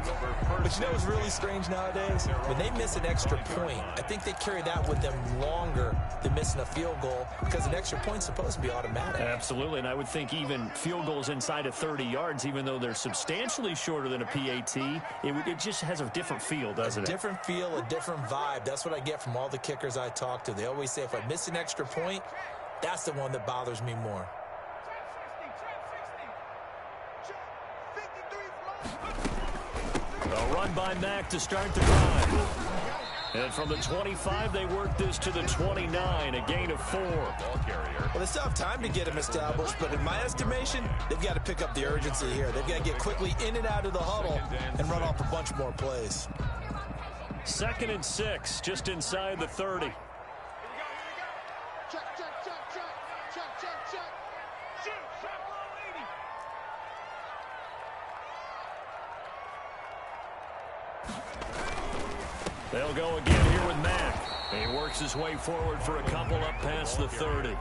But you know what's really strange nowadays? When they miss an extra point, I think they carry that with them longer than missing a field goal, because an extra point's supposed to be automatic. Absolutely, and I would think even field goals inside of 30 yards, even though they're substantially shorter than a PAT, it just has a different feel, doesn't it? A different feel, a different vibe. That's what I get from all the kickers I talk to. They always say if I miss an extra point, that's the one that bothers me more. 50 A run by Mack to start the drive. And from the 25, they work this to the 29, a gain of 4. Ball carrier. Well, they still have time to get him established, but in my estimation, they've got to pick up the urgency here. They've got to get quickly in and out of the huddle and run off a bunch more plays. 2nd and 6, just inside the 30. Check, check, check, check, check, check, check. Shoot, shot low 80. They'll go again here with Mack. He works his way forward for a couple up past the 30.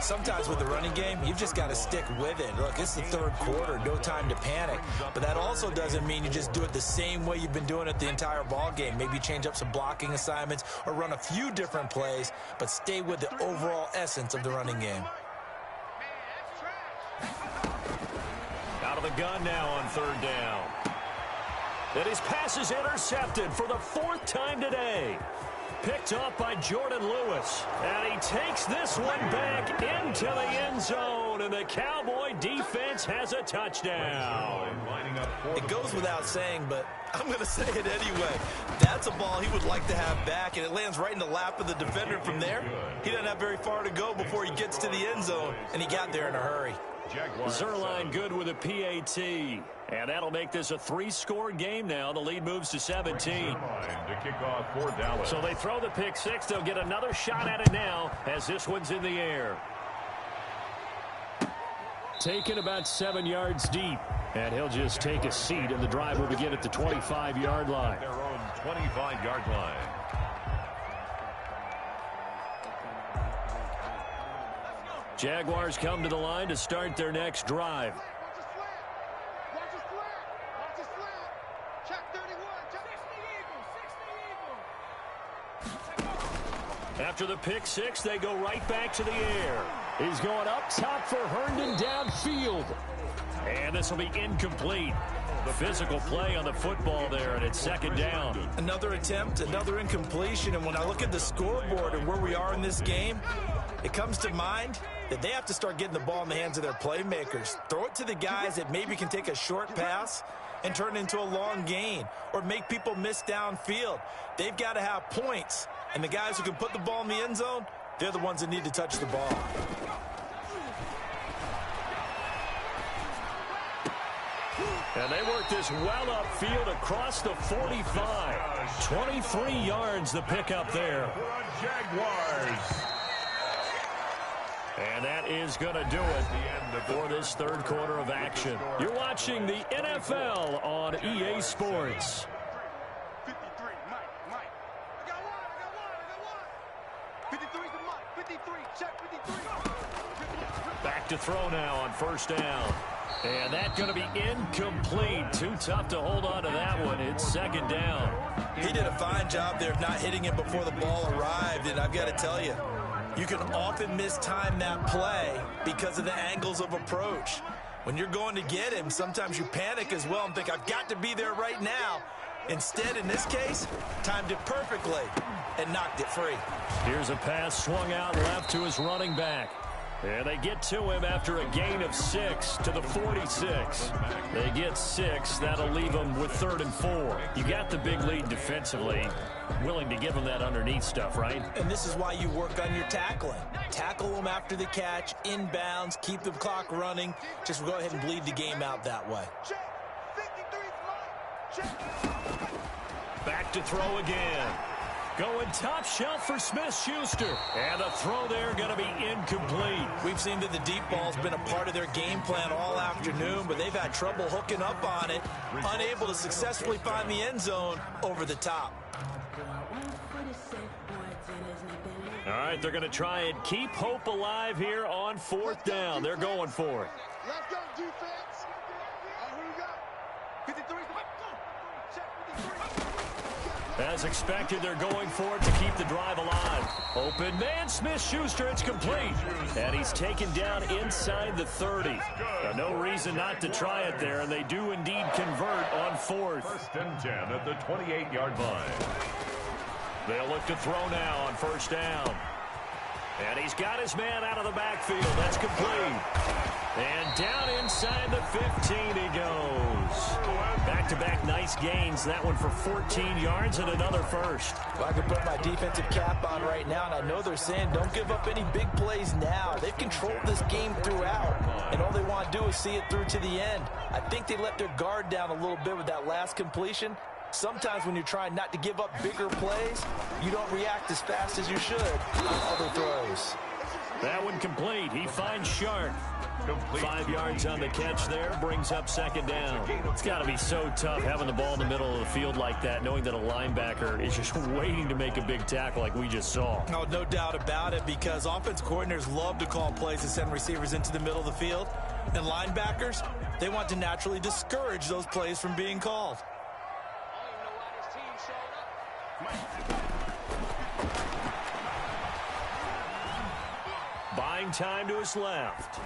Sometimes with the running game, you've just got to stick with it. Look, it's the 3rd quarter, no time to panic. But that also doesn't mean you just do it the same way you've been doing it the entire ball game. Maybe change up some blocking assignments or run a few different plays, but stay with the overall essence of the running game. Out of the gun now on 3rd down. And his pass is intercepted for the 4th time today. Picked off by Jordan Lewis. And he takes this one back into the end zone. And the Cowboy defense has a touchdown. It goes without saying, but I'm going to say it anyway. That's a ball he would like to have back, and it lands right in the lap of the defender from there. He doesn't have very far to go before he gets to the end zone, and he got there in a hurry. Zerline good with a PAT. And that'll make this a 3-score game now. The lead moves to 17. To kick off for Dallas. So they throw the pick 6. They'll get another shot at it now as this one's in the air. Taken about 7 yards deep. And he'll just take a seat, and the drive will begin at the 25-yard line. Their own 25-yard line. Jaguars come to the line to start their next drive. Watch the slant. Watch the slant. Check 31. Check 60 Eagles. After the pick 6, they go right back to the air. He's going up top for Herndon downfield. And this will be incomplete. The physical play on the football there, and it's 2nd down. Another attempt, another incompletion, and when I look at the scoreboard and where we are in this game, it comes to mind that they have to start getting the ball in the hands of their playmakers. Throw it to the guys that maybe can take a short pass and turn it into a long gain or make people miss downfield. They've got to have points, and the guys who can put the ball in the end zone, they're the ones that need to touch the ball. And they work this well upfield across the 45. 23 yards the pickup there. Jaguars. And that is going to do it for this 3rd quarter of action. You're watching the NFL on EA Sports. 53, Mike. I got one. 53's the Mike. 53, check 53. Back to throw now on 1st down. And that's going to be incomplete. Too tough to hold on to that one. It's 2nd down. He did a fine job there of not hitting it before the ball arrived, and I've got to tell you, you can often mistime that play because of the angles of approach. When you're going to get him, sometimes you panic as well and think, I've got to be there right now. Instead, in this case, timed it perfectly and knocked it free. Here's a pass swung out left to his running back. And they get to him after a gain of 6 to the 46. They get 6. That'll leave them with 3rd and 4. You got the big lead defensively. Willing to give them that underneath stuff, right? And this is why you work on your tackling. Tackle them after the catch, inbounds, keep the clock running. Just go ahead and bleed the game out that way. Back to throw again. Going top shelf for Smith-Schuster. And the throw there going to be incomplete. We've seen that the deep ball's been a part of their game plan all afternoon, but they've had trouble hooking up on it, unable to successfully find the end zone over the top. All right, they're going to try and keep hope alive here on 4th down. They're going for it. Let's go, defense. Who we got? 53. Check 53. As expected, they're going for it to keep the drive alive. Open man, Smith-Schuster, it's complete. And he's taken down inside the 30. No reason not to try it there, and they do indeed convert on 4th. 1st and 10 at the 28-yard line. They'll look to throw now on 1st down. And he's got his man out of the backfield. That's complete. And down inside the 15 he goes. Back-to-back nice gains. That one for 14 yards and another first. Well, I can put my defensive cap on right now, and I know they're saying don't give up any big plays now. They've controlled this game throughout, and all they want to do is see it through to the end. I think they let their guard down a little bit with that last completion. Sometimes when you're trying not to give up bigger plays, you don't react as fast as you should on other throws. That one complete. He finds Shark. 5 yards on the catch there, brings up second down. It's got to be so tough having the ball in the middle of the field like that, knowing that a linebacker is just waiting to make a big tackle like we just saw. Oh, no doubt about it, because offense coordinators love to call plays to send receivers into the middle of the field. And linebackers, they want to naturally discourage those plays from being called. Buying time to his left.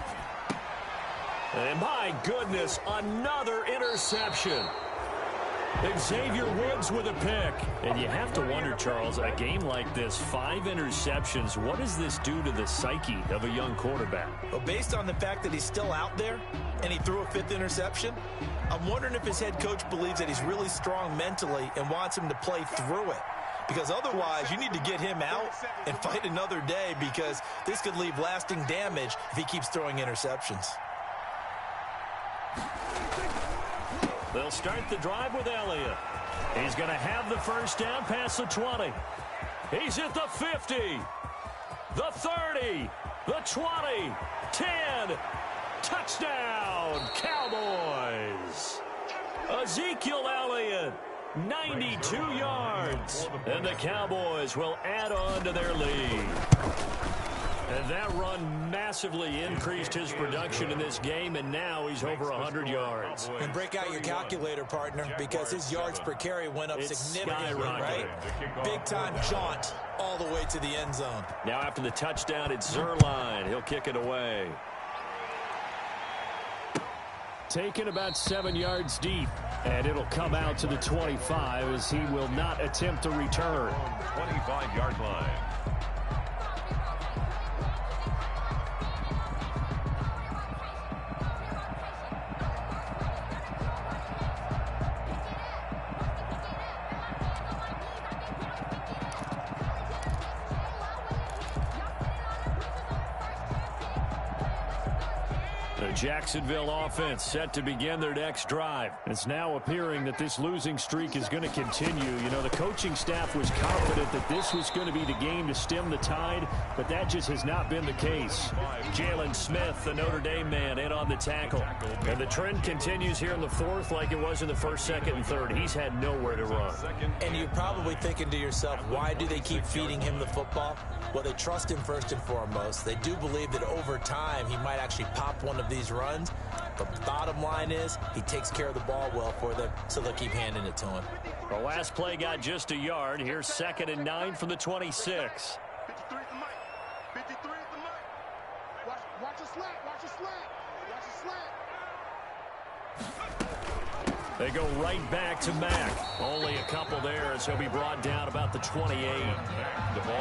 And my goodness, another interception. Xavier Woods with a pick. And you have to wonder, Charles, a game like this, 5 interceptions, what does this do to the psyche of a young quarterback? Well, based on the fact that he's still out there and he threw a 5th interception, I'm wondering if his head coach believes that he's really strong mentally and wants him to play through it. Because otherwise, you need to get him out and fight another day, because this could leave lasting damage if he keeps throwing interceptions. They'll start the drive with Elliott. He's going to have the first down past the 20. He's at the 50, the 30, the 20, 10. Touchdown, Cowboys. Ezekiel Elliott, 92 yards. And the Cowboys will add on to their lead. And that run massively increased his production in this game, and now he's over 100 yards. And break out your calculator, partner, because his yards per carry went up significantly, right? Big-time jaunt all the way to the end zone. Now after the touchdown, it's Zerline. He'll kick it away. Taken about 7 yards deep, and it'll come out to the 25 as he will not attempt to return. 25-yard line. Jacksonville offense set to begin their next drive. It's now appearing that this losing streak is going to continue. You know, the coaching staff was confident that this was going to be the game to stem the tide, but that just has not been the case. Jalen Smith, the Notre Dame man, in on the tackle. And the trend continues here in the fourth like it was in the first, second, and third. He's had nowhere to run. And you're probably thinking to yourself, why do they keep feeding him the football? Well, they trust him first and foremost. They do believe that over time he might actually pop one of these runs. But the bottom line is he takes care of the ball well for them, so they'll keep handing it to him. The last play got just a yard. Here's 2nd and 9 from the 26. 53 at the mic. 53 at the mic. Watch a slant. Watch a slant. Watch a slant. They go right back to Mack. Only a couple there as he'll be brought down about the 28.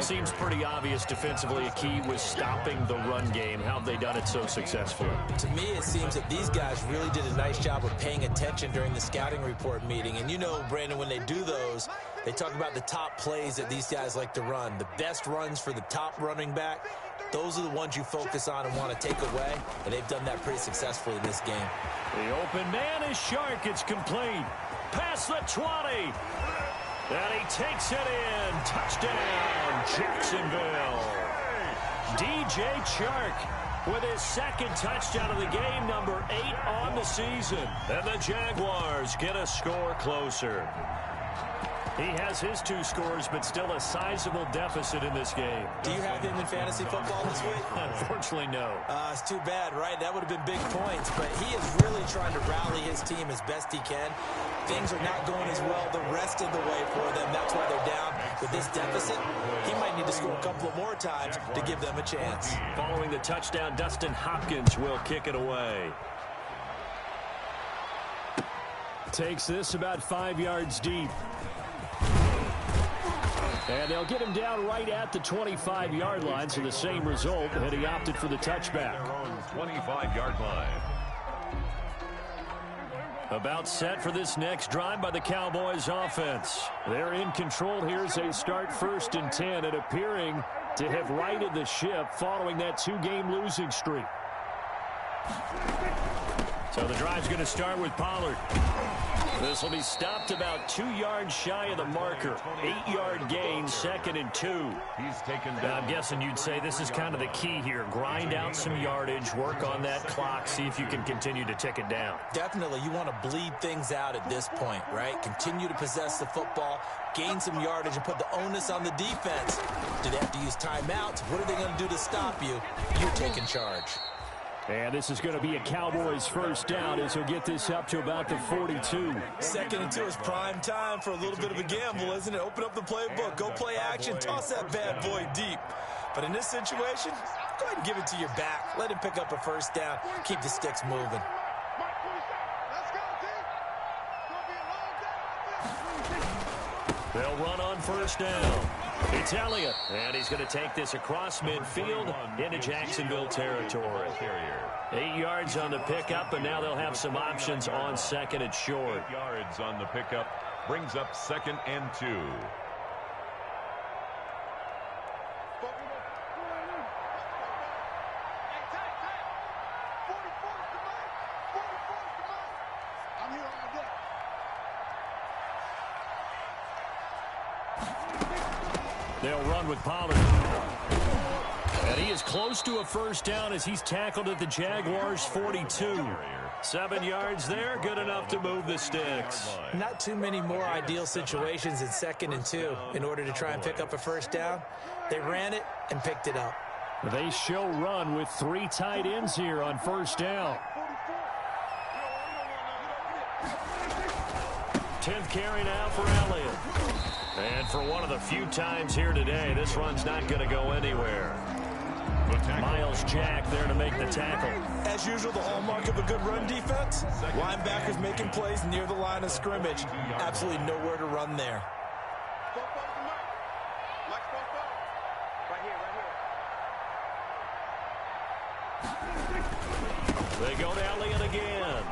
Seems pretty obvious defensively a key was stopping the run game. How have they done it so successfully? To me, it seems that these guys really did a nice job of paying attention during the scouting report meeting. And you know, Brandon, when they do those, they talk about the top plays that these guys like to run. The best runs for the top running back, those are the ones you focus on and want to take away. And they've done that pretty successfully in this game. The open man is Shark. It's complete. Past the 20. And he takes it in. Touchdown, Jacksonville. DJ Chark with his 2nd touchdown of the game, number 8 on the season. And the Jaguars get a score closer. He has his 2 scores, but still a sizable deficit in this game. Do you have him in fantasy football this week? Unfortunately, no. It's too bad, right? That would have been big points, but he is really trying to rally his team as best he can. Things are not going as well the rest of the way for them. That's why they're down with this deficit. He might need to score a couple of more times to give them a chance. Following the touchdown, Dustin Hopkins will kick it away. Takes this about 5 yards deep. And they'll get him down right at the 25-yard line, so the same result, and he opted for the touchback. Their own 25-yard line. About set for this next drive by the Cowboys offense. They're in control here as they start 1st and 10 and appearing to have righted the ship following that 2-game losing streak. So the drive's going to start with Pollard. This will be stopped about 2 yards shy of the marker. 8-yard gain, 2nd and 2. He's taken down. Now, I'm guessing you'd say this is kind of the key here. Grind out some yardage, work on that clock, see if you can continue to tick it down. Definitely, you want to bleed things out at this point, right? Continue to possess the football, gain some yardage, and put the onus on the defense. Do they have to use timeouts? What are they going to do to stop you? You're taking charge. And this is going to be a Cowboys first down as he'll get this up to about the 42. 2nd and 2 is prime time for a little bit of a gamble, isn't it? Open up the playbook, go play action, toss that bad boy deep. But in this situation, go ahead and give it to your back. Let him pick up a first down. Keep the sticks moving. They'll run on first down. It's Elliott, and he's going to take this across midfield into Jacksonville territory. 8 yards on the pickup, and now they'll have some options on 2nd and short. 8 yards on the pickup brings up 2nd and 2. They'll run with Pollard. And he is close to a first down as he's tackled at the Jaguars' 42. 7 yards there, good enough to move the sticks. Not too many more ideal situations in 2nd and 2 in order to try and pick up a first down. They ran it and picked it up. They show run with 3 tight ends here on first down. 10th carry now for Elliott. And for one of the few times here today, this run's not going to go anywhere. Miles Jack there to make the tackle. As usual, the hallmark of a good run defense, linebackers making plays near the line of scrimmage. Absolutely nowhere to run there. They go to Elliott again.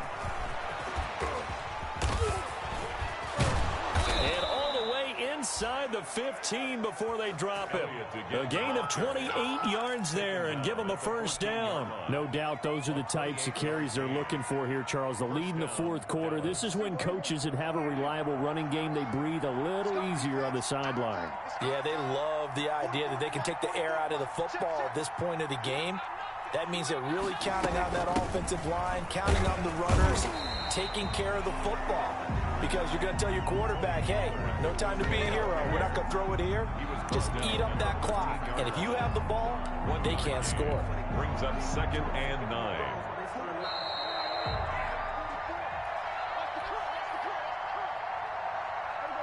And all the way inside the 15 before they drop him. A gain of 28 yards there and give them a first down. No doubt those are the types of carries they're looking for here, Charles. The lead in the 4th quarter. This is when coaches that have a reliable running game, they breathe a little easier on the sideline. Yeah, they love the idea that they can take the air out of the football at this point of the game. That means they're really counting on that offensive line, counting on the runners, taking care of the football. Because you're going to tell your quarterback, hey, no time to be a hero. We're not going to throw it here. Just eat up that clock. And if you have the ball, they can't score. Brings up 2nd and 9.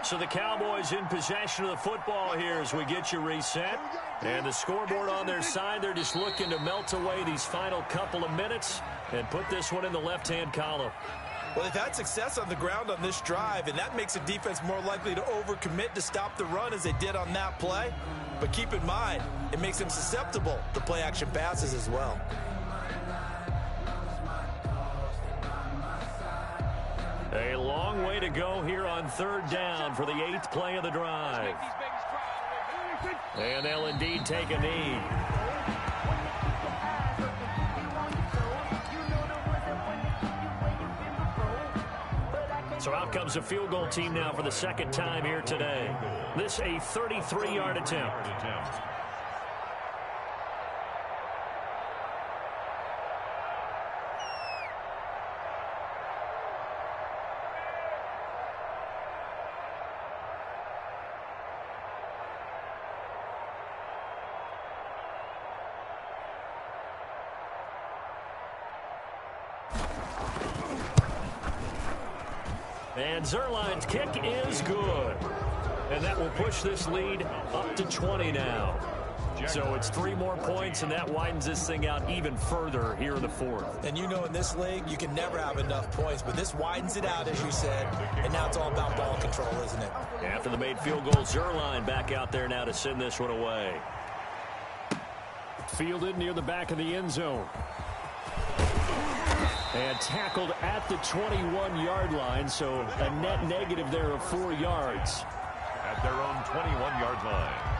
So the Cowboys in possession of the football here as we get you reset. And the scoreboard on their side, they're just looking to melt away these final couple of minutes and put this one in the left-hand column. Well, they've had success on the ground on this drive, and that makes the defense more likely to overcommit to stop the run as they did on that play. But keep in mind, it makes them susceptible to play-action passes as well. A long way to go here on 3rd down for the 8th play of the drive. And they'll indeed take a knee. So out comes a field goal team now for the 2nd time here today. This a 33-yard attempt. And Zerline's kick is good. And that will push this lead up to 20 now. So it's 3 more points, and that widens this thing out even further here in the 4th. And you know in this league, you can never have enough points, but this widens it out, as you said, and now it's all about ball control, isn't it? After the made field goal, Zerline back out there now to send this one away. Fielded near the back of the end zone. And tackled at the 21-yard line, so a net negative there of 4 yards. At their own 21-yard line.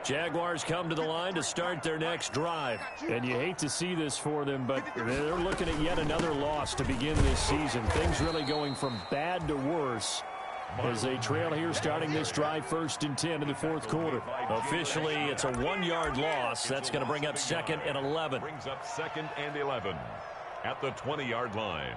Jaguars come to the line to start their next drive. And you hate to see this for them, but they're looking at yet another loss to begin this season. Things really going from bad to worse as they trail here starting this drive 1st and 10 in the 4th quarter. Officially, it's a 1-yard loss. That's going to bring up 2nd and 11. Brings up 2nd and 11 at the 20-yard line.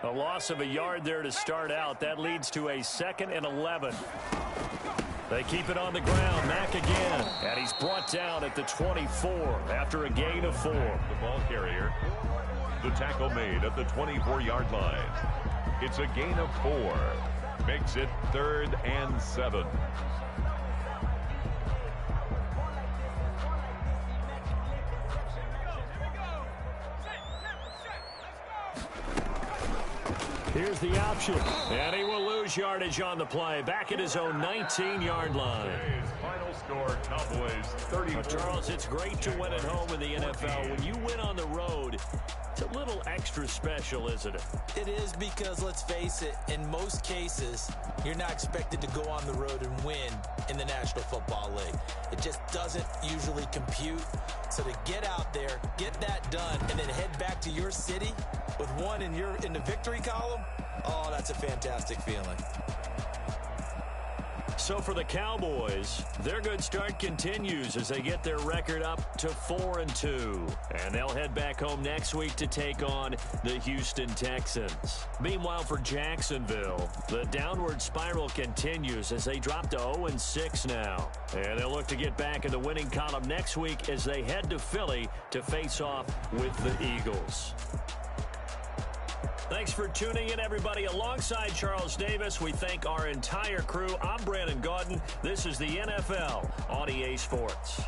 A loss of a yard there to start out. That leads to a 2nd and 11. They keep it on the ground. Mack again. And he's brought down at the 24 after a gain of 4. The ball carrier. The tackle made at the 24-yard line. It's a gain of 4. Makes it 3rd and 7. Here's the option. And he will lose yardage on the play. Back at his own 19-yard line. Today's final score, Cowboys 34. Charles, it's great to win at home in the NFL. When you win on the road, it's a little extra special, isn't it? It is because, let's face it, in most cases, you're not expected to go on the road and win in the National Football League. It just doesn't usually compute. So to get out there, get that done, and then head back to your city with one in the victory column, oh, that's a fantastic feeling. So for the Cowboys, their good start continues as they get their record up to 4-2. And they'll head back home next week to take on the Houston Texans. Meanwhile, for Jacksonville, the downward spiral continues as they drop to 0-6 now. And they'll look to get back in the winning column next week as they head to Philly to face off with the Eagles. Thanks for tuning in, everybody. Alongside Charles Davis, we thank our entire crew. I'm Brandon Gaudin. This is the NFL on EA Sports.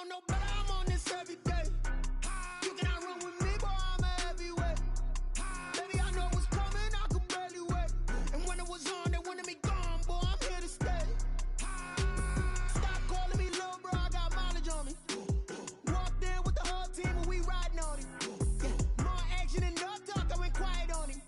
No, but I'm on this every day. You cannot run with me, boy, I'm a heavyweight. Baby, I know what's coming, I could barely wait. And when it was on, they wanted me gone, boy, I'm here to stay. Stop calling me little bro, I got mileage on me. Walked in with the whole team and we riding on him. Yeah, more action and no talk, I went quiet on him.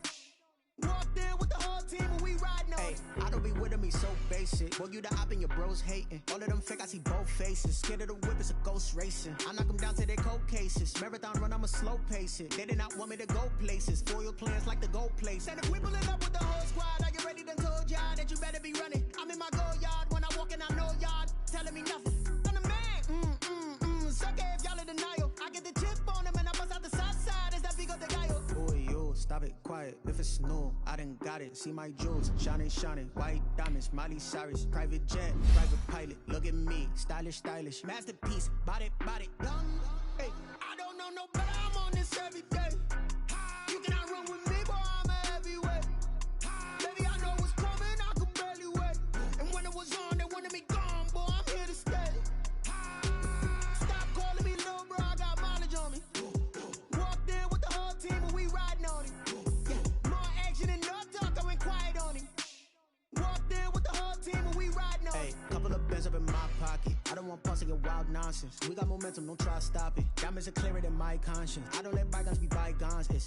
Walked in with the whole team and we riding on him. I don't be with me so basic. Boy, you the op and your bros hating. All of them fake, I see both faces. Scared of the whip, it's a ghost racing. I knock them down to their cold cases. Marathon run, I'ma slow pace it. They did not want me to go places. Foil plans like the go place. And if we pulling up with the whole squad, are you ready? Done told y'all that you better be running. I'm in my go yard. When I walk in, I know y'all telling me nothing. I'm the man. Suck it if y'all in denial. I get the chip on them and I bust out the south side. Is that Vigo de Gallo? Boy, yo, stop it, quiet. If it's new, I done got it. See my jewels, shining, shining. White diamonds, Miley Cyrus. Private jet, private pilot. Look at me, stylish, stylish. Masterpiece, body, done. Hey, I don't know no better. I'm on this every day. You cannot run with me, boy, I'm a heavyweight. Baby, I know what's coming, I could barely wait. And when it was on, they wanted me gone, boy, I'm here to stay. Stop calling me little bro, I got mileage on me. Walked in with the whole team and we riding on him. Yeah, more action and no talk, I went quiet on him. Walked in with the whole team and we riding on him. Hey, couple of bands up in my pocket. nonsense. We got momentum, don't try to stop it. Diamonds are clearer than my conscience. I don't let bygones be bygones. It's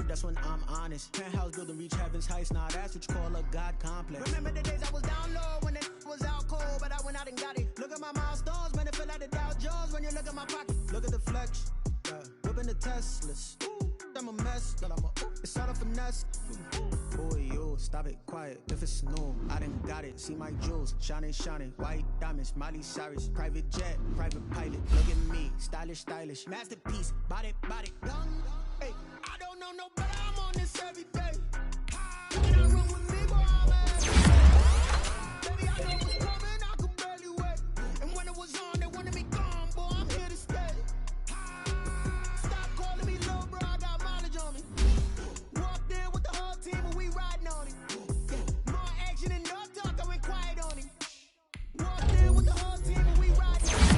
that's when I'm honest. Penthouse building, reach heaven's heights. Nah, that's what you call a God complex. Remember the days I was down low when it was out cold, but I went out and got it. Look at my milestones, man, it feel like the Dow Jones when you look at my pocket. Look at the flex, whipping the Teslas. I'm a mess, but it's all a finesse. Boy, you stop it, quiet. If it's new, I done got it. See my jewels, shining, shining. White diamonds, Miley Cyrus. Private jet, private pilot. Look at me, stylish, stylish. Masterpiece, body, young. Hey, I don't know no better. I'm on this every day. You cannot run with me, boy, I'm baby, I know what's coming, I could barely wait. And when it was on, they wanted me gone, boy, I'm here to stay. Stop calling me low, bro, I got mileage on me. Walked in with the whole team and we riding on it. More action and no talk, I went quiet on him. Walked in with the whole team and we riding on it.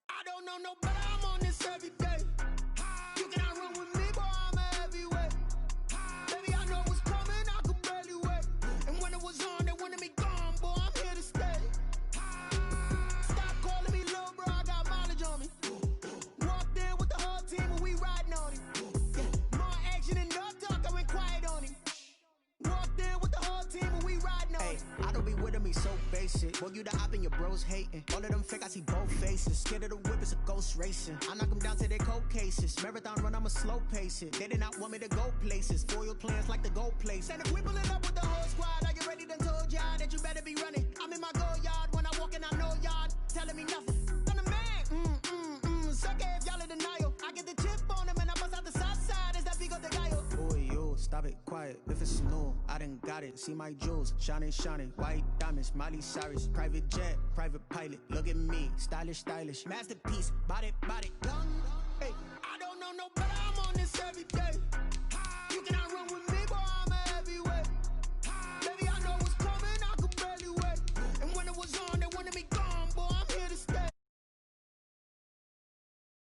I don't know no better, I'm on this every day. You cannot run with me, boy, I'm a heavyweight. Baby, I know what's coming, I could barely wait. And when it was on, they wanted me gone, boy, I'm here to stay. Stop calling me low, bro, I got mileage on me. Walked in with the whole team and we riding on him. More action and no talk, I went quiet on him. Walked in with the whole team and we riding on him. I don't be with me so basic. Boy, you the op and your bros hating. All of them fake, I see both faces. Scared of the whip, it's a ghost racing. I knock them down to their cold cases. Marathon run, I'ma slow pace it. They did not want me to go places. Foil plans like the gold place. And if we pulling up with the whole squad, are you ready? Done told y'all that you better be running. I'm in my go yard. When I walk in, I know y'all telling me nothing. I'm the man. Suck it if y'all in denial. I get the chip on them and I bust out the south side. Is that Pico de Gallo? Boy, you stop it, quiet. If it's new, I done got it. See my jewels, shining, shining. White diamonds, Miley Cyrus. Private jet, private pilot. Look at me, stylish, stylish. Masterpiece, body, young. Hey, I don't know no better. I'm on this every day.